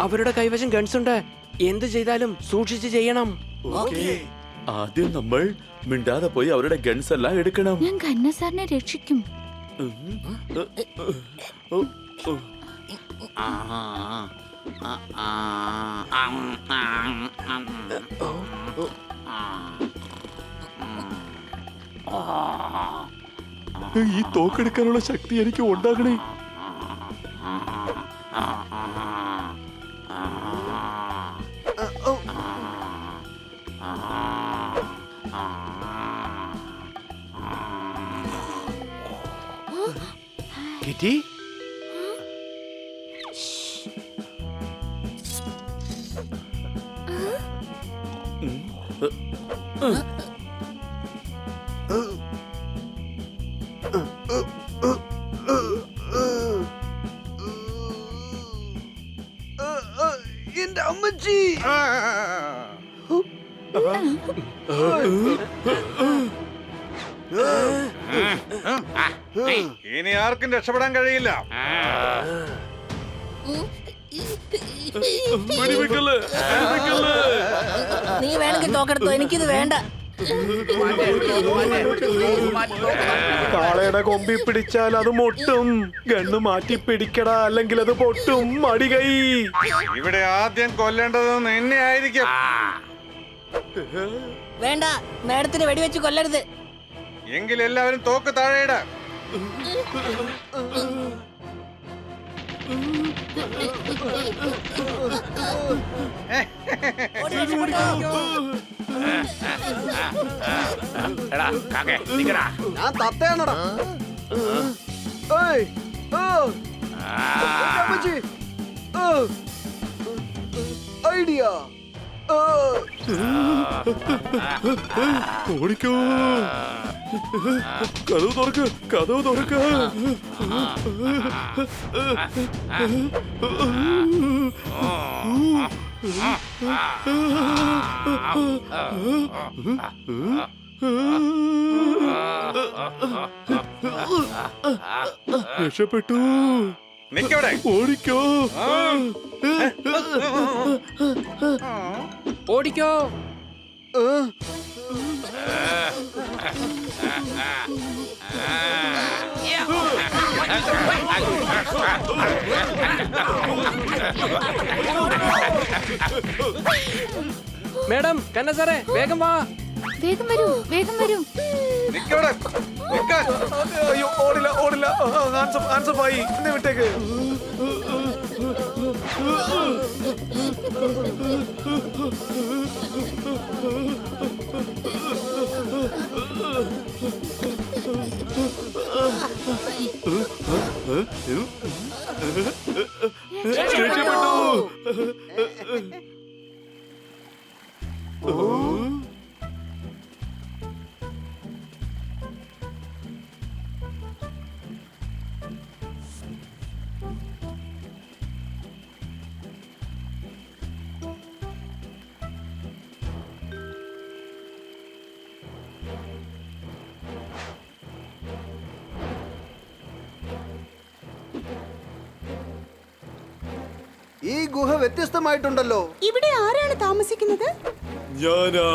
അവരുടെ കൈവശം ഗൺസ് ഉണ്ട്. എന്ത് ചെയ്താലും സൂക്ഷിച്ച് ചെയ്യണം. ആദ്യം നമ്മൾ മിണ്ടാതെ പോയി അവരുടെ ഗൺസ് എല്ലാം എടുക്കണം. ഞാൻ ഖന്ന സാറിനെ രക്ഷിക്കും. ഈ തോക്കെടുക്കാനുള്ള ശക്തി എനിക്ക് ഉണ്ടാകണേ. കിറ്റി എന്റെ അമ്മച്ചി. ഇനി ആർക്കും രക്ഷപ്പെടാൻ കഴിയില്ല. വെടിവെക്കല്ലേ, വെടിവെക്കല്ലേ. നീ വേണമെങ്കിൽ തോക്കെടുത്തോ, എനിക്കിത് വേണ്ട. കാളയുടെ കൊമ്പി പിടിച്ചാൽ അത് പൊട്ടും. ഗണ്ണ് മാറ്റി പിടിക്കടാ, അല്ലെങ്കിൽ അത് പൊട്ടും. മടികൈ. ഇവിടെ ആദ്യം കൊല്ലേണ്ടത് നിന്നെ ആയിരിക്കും. വേണ്ട, മേഡത്തിന് വെടിവെച്ച് കൊല്ലരുത്. എങ്കിൽ എല്ലാവരും തോക്ക് താഴെയിട. എടാ കാക്കേ നിക്കടാ. ഞാൻ തത്തയാണടാ. ഏയ്, ഓ, എന്റെ അമ്മച്ചി. ഓ, ഐഡിയ. ഓ, ഓടിക്കോ. കഥവ് തുറക്ക്, കഥവ് തുറക്ക്. രക്ഷപ്പെട്ടു. നിക്കവിടെ. ഓടിക്കോ. ഓടിക്കോ. മേഡം, കന്ന സാറേ, വേഗം വാ. വേഗം വരൂ, വേഗം വരൂ. നിക്കവിടെ. നിക്കാൻ. അയ്യോ, ഓടില്ല, ഓടില്ല. ആൻസർ ആയി. എന്നെ വിട്ടേക്ക്. ഈ ഗുഹ വ്യത്യസ്തമായിട്ടുണ്ടല്ലോ. ഇവിടെ ആരാണ് താമസിക്കുന്നത്? ഞാനാ.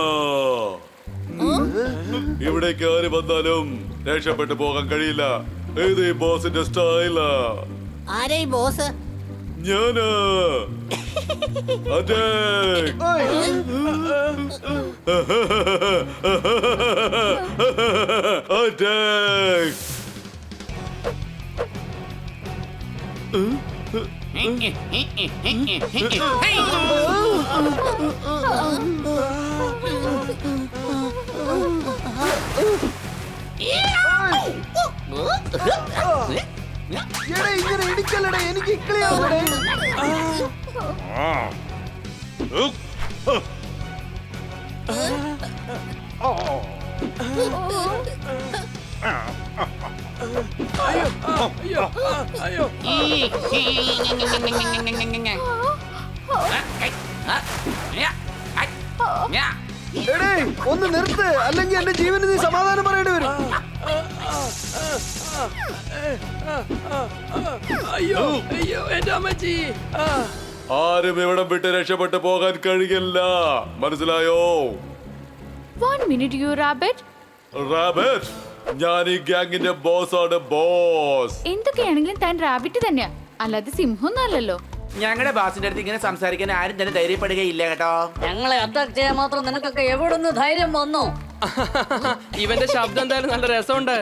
ഇവിടേക്ക് ആര് വന്നാലും രക്ഷപ്പെട്ടു പോകാൻ കഴിയില്ല. ഇത് ഈ ബോസിന്റെ സ്റ്റൈലാ. ആരാ ഈ ബോസ്? ഞാനാ. അറ്റാക്ക്. അറ്റാക്ക്. എടാ, ഇങ്ങനെ ഇടിക്കല്ലടേ, എനിക്ക് ഇക്കളിയാവൂടെ. അയ്യോ എടേ ഒന്ന് നിർത്ത്, അല്ലെങ്കിൽ എന്റെ ജീവന് നീ സമാധാനം പറയേണ്ടി വരും. അയ്യോ അയ്യോ എന്റെ അമ്മച്ചി. ആരും ഇവിടം വിട്ട് രക്ഷപ്പെട്ടു പോകാൻ കഴിയില്ല, മനസ്സിലായോ? 1 minute, you rabbit. റാബിറ്റ്, ഞാൻ ഈ ഗ്യാങ്ങിന്റെ ബോസ് ആണ്, ബോസ്. എന്തൊക്കെയാണെങ്കിലും താൻ റാബിറ്റ് തന്നെയാ, അല്ലാതെ സിംഹമൊന്നും അല്ലല്ലോ. ഞങ്ങളുടെ ബാസിന്റെ അടുത്ത് ഇങ്ങനെ സംസാരിക്കാൻ ആരും തന്നെ ധൈര്യപ്പെടുകയില്ല കേട്ടോ. ഞങ്ങളെ അറ്റാക്ക് ചെയ്യാൻ മാത്രം നിനക്കൊക്കെ എവിടെ നിന്ന് ധൈര്യം വന്നു? ഇവന്റെ ശബ്ദം എന്തായാലും നല്ല രസമുണ്ട്.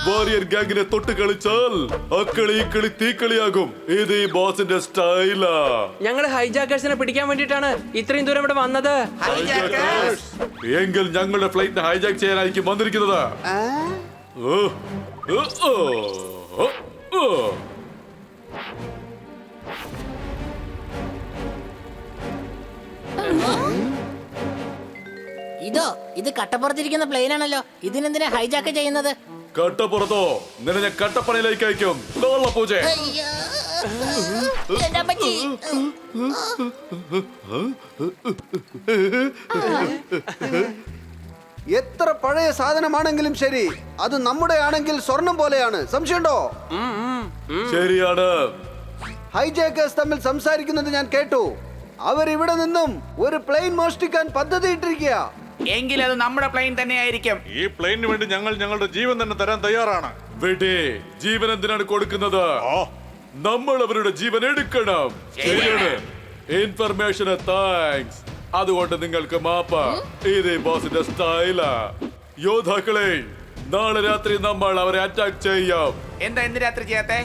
വാരിയർ ഗ്യാങ്ങിനെ തൊട്ട് കളിച്ചാൽ അക്കളി ഇക്കളി തീക്കളിയാകും. ഇത് ഈ ബോസിന്റെ സ്റ്റൈലാ. ഞങ്ങള് ഹൈജാക്കേഴ്സിനെ പിടിക്കാൻ വേണ്ടിട്ടാണ് ഇത്രയും ദൂരം ഇവിടെ വന്നത്. എങ്കിൽ ഞങ്ങളുടെ ഫ്ലൈറ്റിനെ ഹൈജാക്ക് ചെയ്യാനായിരിക്കും വന്നിരിക്കുന്നത്. ഇത് കട്ടപ്പുറത്തിരിക്കുന്ന പ്ലെയിൻ ആണല്ലോ. ഇതിനെന്തിനാ ഹൈജാക്ക് ചെയ്യുന്നത്? കട്ടപ്പുറത്തോ? നിന്നെ ഞാൻ കട്ടപ്പനയിലേക്ക് അയക്കും. ലോള പൂജ. എത്ര പഴയ സാധനമാണെങ്കിലും ശരി, അത് നമ്മുടെ ആണെങ്കിൽ സ്വർണം പോലെയാണ്. സംശയമുണ്ടോ? ശരിയാണ്. ഹൈജാക്കേഴ്സ് തമ്മിൽ സംസാരിക്കുന്നത് ഞാൻ കേട്ടു. അവർ ഇവിടെ നിന്നും ഒരു പ്ലെയിൻ മോഷ്ടിക്കാൻ പദ്ധതി ഇട്ടിരിക്കുക. എങ്കിൽ അത് നമ്മുടെ പ്ലെയിൻ തന്നെയായിരിക്കും. ഈ പ്ലെയിനിന് വേണ്ടി ഞങ്ങൾ ഞങ്ങളുടെ ജീവൻ തന്നെ തരാൻ തയ്യാറാണ്. വീട്ടേ, ജീവൻ എന്തിനാണ് കൊടുക്കുന്നത്? നമ്മൾ അവരുടെ ജീവൻ എടുക്കണം. ശരിയാണ്. ഇൻഫർമേഷന് താങ്ക്സ്. അതുകൊണ്ട് നിങ്ങൾക്ക് മാപ്പ്. ഇത് ബോസിന്റെ സ്റ്റൈലാ. യോദ്ധാക്കളെ, നാളെ രാത്രി നമ്മൾ അവരെ അറ്റാക്ക് ചെയ്യാം. എന്താ ഇന്ന് രാത്രി ചെയ്യാത്തെ?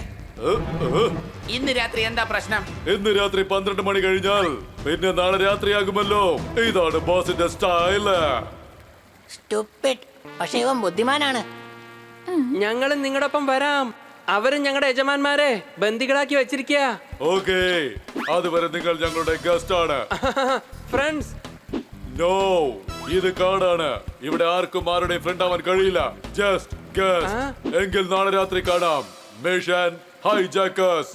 ഇന്ന് രാത്രി എന്താ പ്രശ്നം? ഇന്ന് രാത്രി 12 മണി കഴിഞ്ഞാൽ പിന്നെ നാളെ രാത്രിയാകുമല്ലോ. ഇതാണ് ബോസിന്റെ സ്റ്റൈല്. സ്റ്റുപ്പിഡ്. പക്ഷെ ഇവൻ ബുദ്ധിമാനാണ്. ഞങ്ങളും നിങ്ങളുടെ ഒപ്പം വരാം. അവരും ഞങ്ങളുടെ യജമാന്മാരെ ബന്ദികളാക്കി വെച്ചിരിക്കുക. ഓക്കേ, അതുവരെ നിങ്ങൾ ഞങ്ങളുടെ ഗസ്റ്റ് ആണ്. ഫ്രണ്ട്സ്, നോ, ഇത് കാടാണ്. ഇവിടെ ആർക്കും ആരുടെയും ഫ്രണ്ട് ആവാൻ കഴിയില്ല. Just guest. എങ്കിൽ നാളെ രാത്രി കാണാം. Mission hijackers.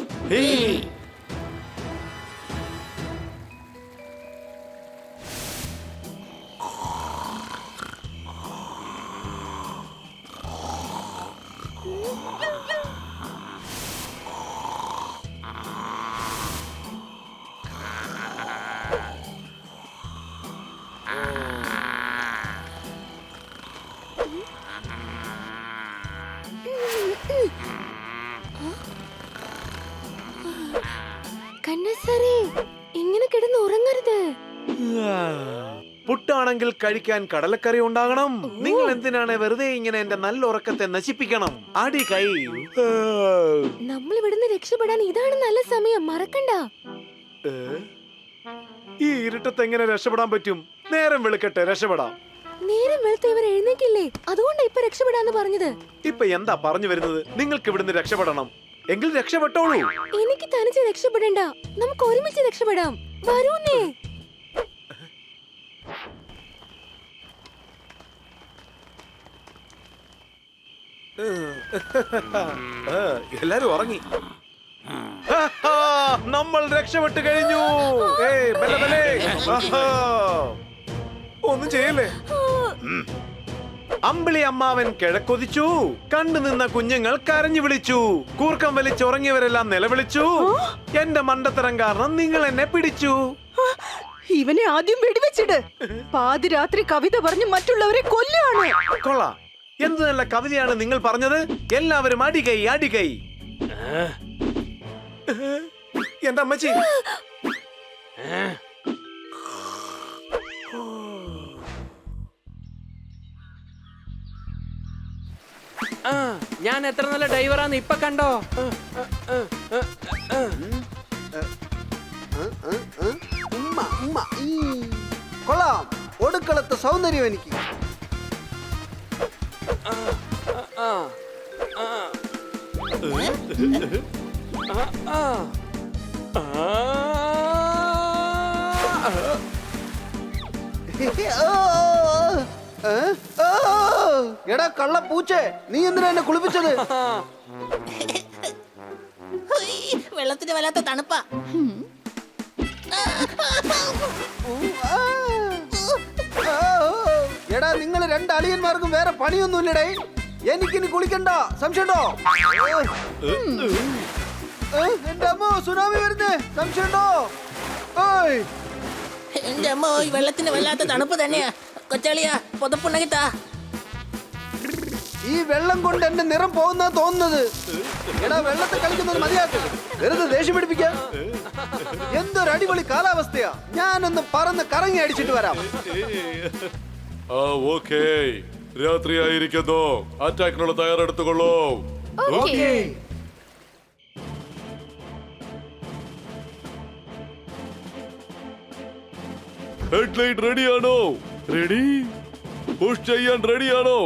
കണ്ണസാരേ, ഇങ്ങനെ കിടന്ന് ഉറങ്ങരുത്. പുട്ടാണെങ്കിൽ കഴിക്കാൻ കടലക്കറി ഉണ്ടാകണം. നിങ്ങൾ എന്തിനാണ് വെറുതെ ഇങ്ങനെ എന്റെ നല്ല ഉറക്കത്തെ നശിപ്പിക്കണം? അടി കൈ. നമ്മൾ ഇവിടുന്ന് രക്ഷപ്പെടാൻ ഇതാണ് നല്ല സമയം, മറക്കണ്ട. ഈ ഇരുട്ടത്ത് എങ്ങനെ രക്ഷപ്പെടാൻ പറ്റും? നേരം വെളുക്കട്ടെ, രക്ഷപ്പെടാം. നേരം വെളുത്ത് ഇവർ എഴുന്നേക്കില്ലേ? അതുകൊണ്ടാ ഇപ്പൊ രക്ഷപ്പെടാന്ന് പറഞ്ഞത്. ഇപ്പൊ എന്താ പറഞ്ഞു വരുന്നത്? നിങ്ങൾക്ക് ഇവിടുന്ന് രക്ഷപ്പെടണം. എങ്കിൽ രക്ഷപ്പെട്ടോളൂ. എനിക്ക് തനിച്ച് രക്ഷപ്പെടണ്ട, നമുക്ക് ഒരുമിച്ച് രക്ഷപ്പെടാം. വരൂന്നേ. എല്ലാരും ഉറങ്ങി. നമ്മൾ രക്ഷപ്പെട്ടു കഴിഞ്ഞു. ഒന്നും ചെയ്യല്ലേ. അമ്പിളി അമ്മാവൻ കിഴക്കൊതിച്ചു. കണ്ടു നിന്ന കുഞ്ഞുങ്ങൾ കരഞ്ഞു വിളിച്ചു. കൂർക്കം വലിച്ചുറങ്ങിയവരെല്ലാം നിലവിളിച്ചു. എന്റെ മണ്ടത്തരം കാരണം നിങ്ങൾ എന്നെ പിടിച്ചു. ഇവനെ ആദ്യം വെടിവെച്ചിട്. പാതിരാത്രി കവിത പറഞ്ഞ് മറ്റുള്ളവരെ കൊല്ലാണ്. കൊള്ളാം. എന്ത് നല്ല കവിതയാണ് നിങ്ങൾ പറഞ്ഞത്. എല്ലാവരും അടികൈ അടികൈ. എന്റെ അമ്മച്ചി. ഞാൻ എത്ര നല്ല ഡ്രൈവറാന്ന് ഇപ്പൊ കണ്ടോ? കൊള്ളാം. ഒടുക്കളത്തെ സൗന്ദര്യം എനിക്ക്. എടാ കള്ള പൂച്ചേ, നീ എന്തിനാ എന്നെ കുളിപ്പിച്ചത്? വെള്ളത്തിന് വല്ലാത്ത തണുപ്പാ. എടാ നിങ്ങൾ രണ്ട് അളിയന്മാർക്കും വേറെ പണിയൊന്നുമില്ലടേ. എനിക്കിനി കുളിക്കണ്ട, സംശയമുണ്ടോ? എന്റെ അമ്മ സുനാമി വരുന്നേ, സംശയമുണ്ടോ? എന്റെ അമ്മ, ഈ വെള്ളത്തിന് വല്ലാത്ത തണുപ്പ് തന്നെയാ. കൊച്ചാളിയാ, പുതപ്പുണ്ടെങ്കിത്താ. ഈ വെള്ളം കൊണ്ട് എന്റെ നിറം പോകുന്ന തോന്നുന്നത്. എടാ വെള്ളത്തെ കളിക്കുന്നത് മതിയാക്ക്, വെറുതെ ദേഷ്യം പിടിപ്പിക്കാം. എന്തൊരു അടിപൊളി കാലാവസ്ഥയാ. ഞാനൊന്ന് പറന്ന് കറങ്ങി അടിച്ചിട്ട് വരാം. ഓക്കേ, രാത്രിയായിരിക്കുന്നു. അറ്റാക്കിനുള്ള തയ്യാറെടുത്തുകൊള്ളൂ. ഹെഡ്ലൈറ്റ് റെഡിയാണോ? റെഡി? പുഷ് ചെയ്യാൻ റെഡിയാണോ?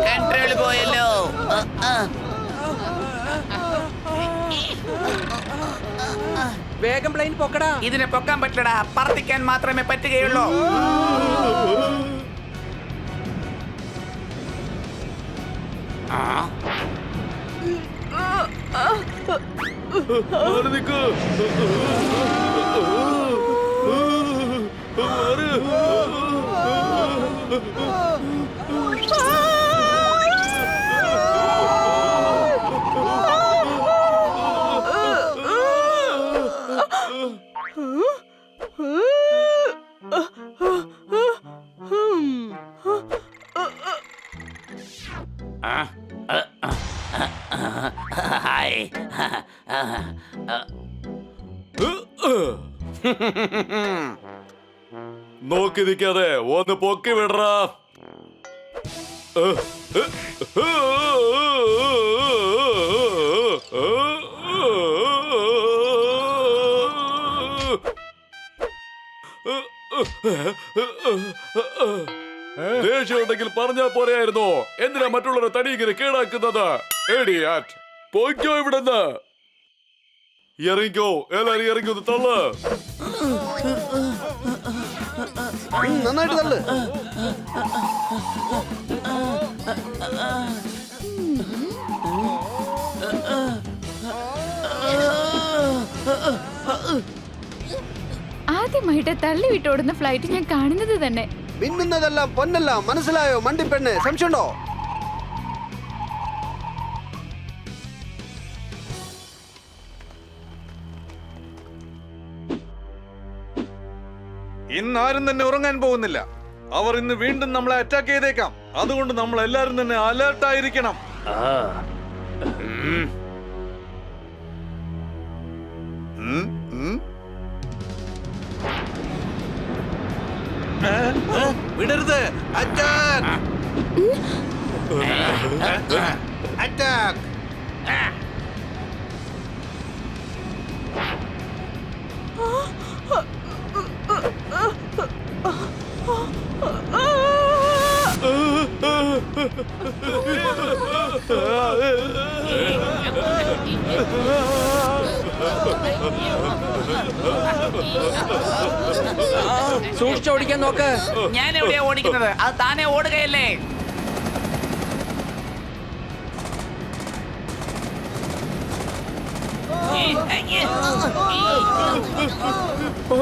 കൺട്രോൾ പോയല്ലോ. വേഗം പ്ലെയിൻ പൊക്കടാ. ഇതിനെ പൊക്കാൻ പറ്റില്ലടാ, പറത്തിക്കാൻ മാത്രമേ പറ്റുകയുള്ളൂ. നോക്കി നിൽക്കാതെ ഒന്ന് പൊക്കി വിടറാ. ദേഷ്യമുണ്ടെങ്കിൽ പറഞ്ഞാ പോരെയായിരുന്നു. എന്തിനാ മറ്റുള്ളവരെ തടി ഇങ്ങനെ കേടാക്കുന്നത്? പോയിക്കോ ഇവിടെന്ന്. ഇറങ്ങിക്കോ, എല്ലാരും ഇറങ്ങി ഒന്ന് തള്ളു. നന്നായിട്ട് തള്ളു. ആദ്യമായിട്ട് തള്ളി വിട്ടോടുന്ന ഫ്ലൈറ്റ് ഞാൻ കാണുന്നത് തന്നെ. മിന്നുന്നതെല്ലാം പൊന്നല്ല, മനസ്സിലായോ മണ്ടിപ്പെണ്ണ്? സംശയമുണ്ടോ? ഇന്നാരും തന്നെ ഉറങ്ങാൻ പോകുന്നില്ല. അവർ ഇന്ന് വീണ്ടും നമ്മളെ അറ്റാക്ക് ചെയ്തേക്കാം. അതുകൊണ്ട് നമ്മൾ എല്ലാരും തന്നെ അലേർട്ട് ആയിരിക്കണം. വിടരുത്. അറ്റാക്ക്! അറ്റാക്ക്! സൂക്ഷിച്ചോടിക്കാൻ നോക്ക്. ഞാൻ എവിടെയാ ഓടിക്കുന്നത്? അത് താനെ ഓടുകയല്ലേ. ഓ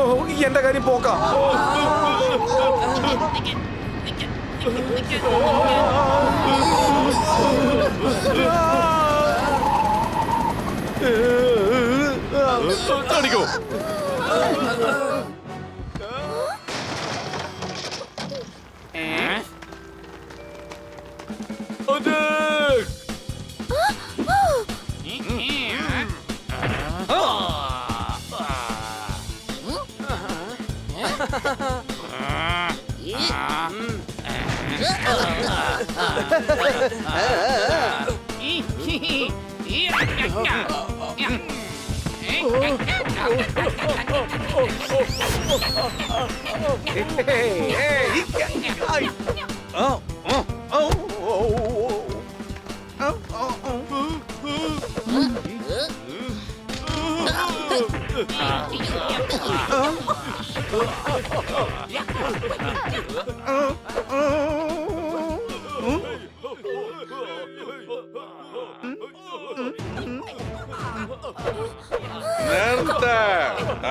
എന്റെ കാര്യം പോക്കാ. കാണിക്കോ.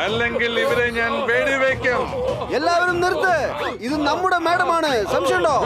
അല്ലെങ്കിൽ ഇവരെ ഞാൻ വെടിവെക്കും. എല്ലാവരും നിർത്ത്. ഇത് നമ്മുടെ മാഡമാണ്, സംശയമുണ്ടോ?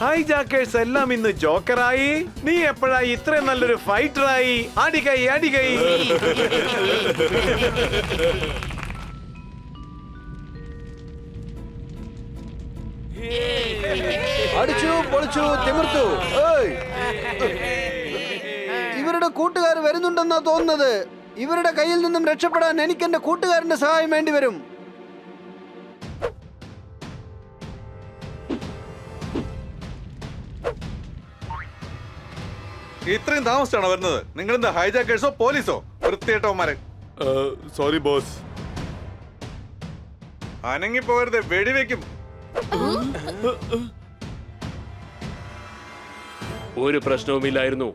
ഹൈജാക്കേഴ്സ് എല്ലാം ഇന്ന് ജോക്കറായി. നീ എപ്പോഴായി ഇത്രയും നല്ലൊരു ഫൈറ്ററായി? അടികൈ അടികൈ. അടിച്ചു പൊളിച്ചു തിമിർത്തു. ഇവരുടെ കൂട്ടുകാർ വരുന്നുണ്ടെന്നാ തോന്നുന്നത്. ഇവരുടെ കയ്യിൽ നിന്നും രക്ഷപ്പെടാൻ എനിക്ക് എന്റെ കൂട്ടുകാരന്റെ സഹായം വേണ്ടി വരും. ഇത്രയും താമസിച്ചാണോ വരുന്നത്? നിങ്ങൾ എന്താ ഹൈജാക്കേഴ്സോ പോലീസോ? വൃത്തിയേട്ടവന്മാരെ. Sorry boss. അനങ്ങി പോകരുത്, വെടിവെക്കും. ഒരു പ്രശ്നവുമില്ലായിരുന്നു.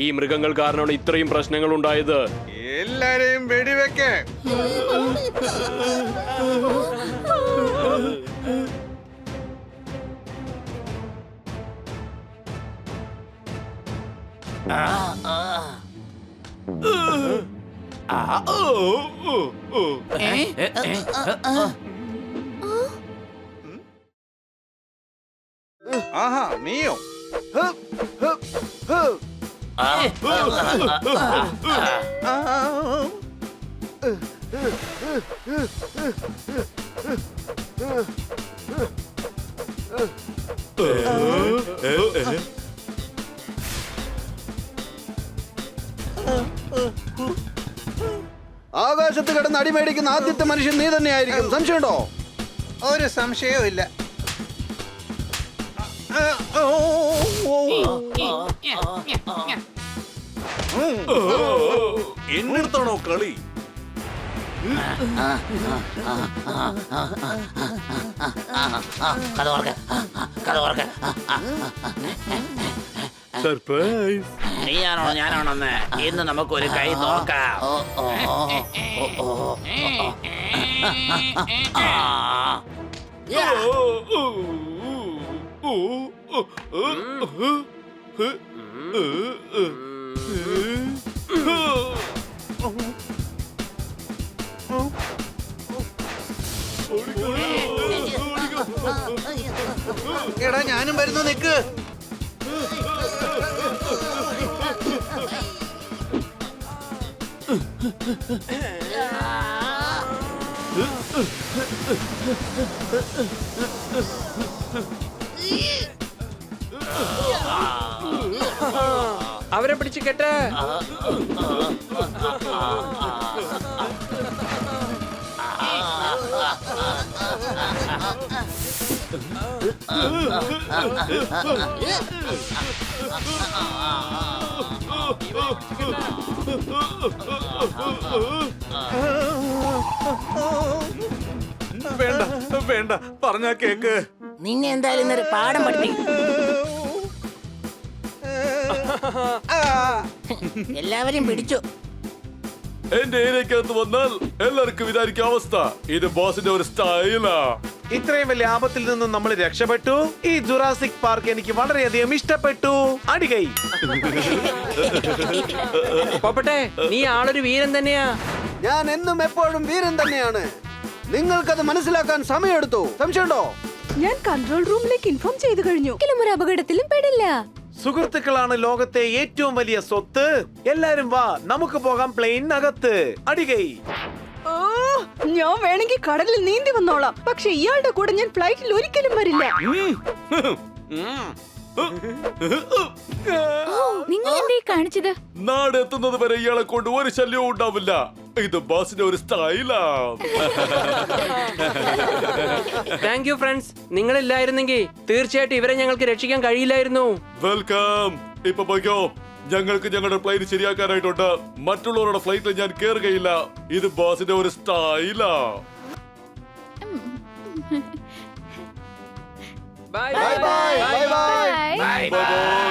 ഈ മൃഗങ്ങൾ കാരണമാണ് ഇത്രയും പ്രശ്നങ്ങൾ ഉണ്ടായത്. എല്ലാരെയും വെടിവെക്കേ. ആഹാ, നീയോ? ആകാശത്ത് കിടന്ന് അടിമേടിക്കുന്ന ആദ്യത്തെ മനുഷ്യൻ നീ തന്നെയായിരിക്കും. സംശയമുണ്ടോ? ഒരു സംശയവും ഇല്ല. എന്നിടത്താണോ കളി? സർപ്രൈസ്. നീയാണോ ഞാനാണോന്ന് ഇന്ന് നമുക്കൊരു കൈ നോക്കാം. എടാ ഞാനും വരുന്നു, നിക്ക്. അവരെ പിടിച്ച് കെട്ട്. വേണ്ട വേണ്ട പറഞ്ഞാ കേക്ക്. നിന്നെ എന്തായാലും ഇന്നൊരു പാഠം പഠിപ്പിക്കും. എല്ലാവരെയും പിടിച്ചു. എന്റെ ഏരിയക്കകത്ത് വന്നാൽ എല്ലാവർക്കും ഇതായിരിക്കും അവസ്ഥ. ഇത് ബോസിന്റെ ഒരു സ്റ്റൈലാ. ഇത്രയും വലിയ ആപത്തിൽ നിന്നും നമ്മൾ രക്ഷപ്പെട്ടു. ഈ ജുറാസിക് പാർക്ക് എനിക്ക് വളരെയധികം ഇഷ്ടപ്പെട്ടു. അടികൈ. പോപ്പട്ടെ, നീ ആളൊരു വീരൻ തന്നെയാ. ഞാൻ എന്നും എപ്പോഴും വീരൻ തന്നെയാണ്. നിങ്ങൾക്കത് മനസ്സിലാക്കാൻ സമയമെടുത്തു. സംശയമുണ്ടോ? ഞാൻ കൺട്രോൾ റൂമിലേക്ക് ഇൻഫോം ചെയ്തു കഴിഞ്ഞു. ഒരിക്കലും ഒരു അപകടത്തിലും പെടില്ല. സുഹൃത്തുക്കളാണ് ലോകത്തെ ഏറ്റവും വലിയ സ്വത്ത്. എല്ലാരും വാ, നമുക്ക് പോകാം പ്ലെയിനകത്ത്. അടികൈ. ഓ, ഞാൻ വേണമെങ്കിൽ കടലിൽ നീന്തി വന്നോളാം. പക്ഷെ ഇയാളുടെ കൂടെ ഞാൻ ഫ്ലൈറ്റിൽ ഒരിക്കലും വരില്ല. നിങ്ങൾ എന്തേ കാണിച്ചത്? നാട് എത്തുന്നത് വരെ ഇയാളെ കൊണ്ട് ഒരു ശല്യവും ഉണ്ടാവില്ല. ഇത് ബോസിന്റെ ഒരു സ്റ്റൈലാ. Thank you friends. നിങ്ങളില്ലായിരുന്നെങ്കിൽ തീർച്ചയായിട്ടും ഇവരെ ഞങ്ങൾക്ക് രക്ഷിക്കാൻ കഴിയില്ലായിരുന്നു. വെൽക്കം. ഇപ്പൊ പോയിക്കോ. ഞങ്ങൾക്ക് ഞങ്ങളുടെ ഫ്ലൈറ്റ് ശരിയാക്കാനായിട്ടുണ്ട്. മറ്റുള്ളവരുടെ ഫ്ലൈറ്റിൽ ഞാൻ കേറുകയില്ല. ഇത് ബോസിന്റെ ഒരു സ്റ്റൈലാ. Bye bye bye bye bye. Bye. Bye by.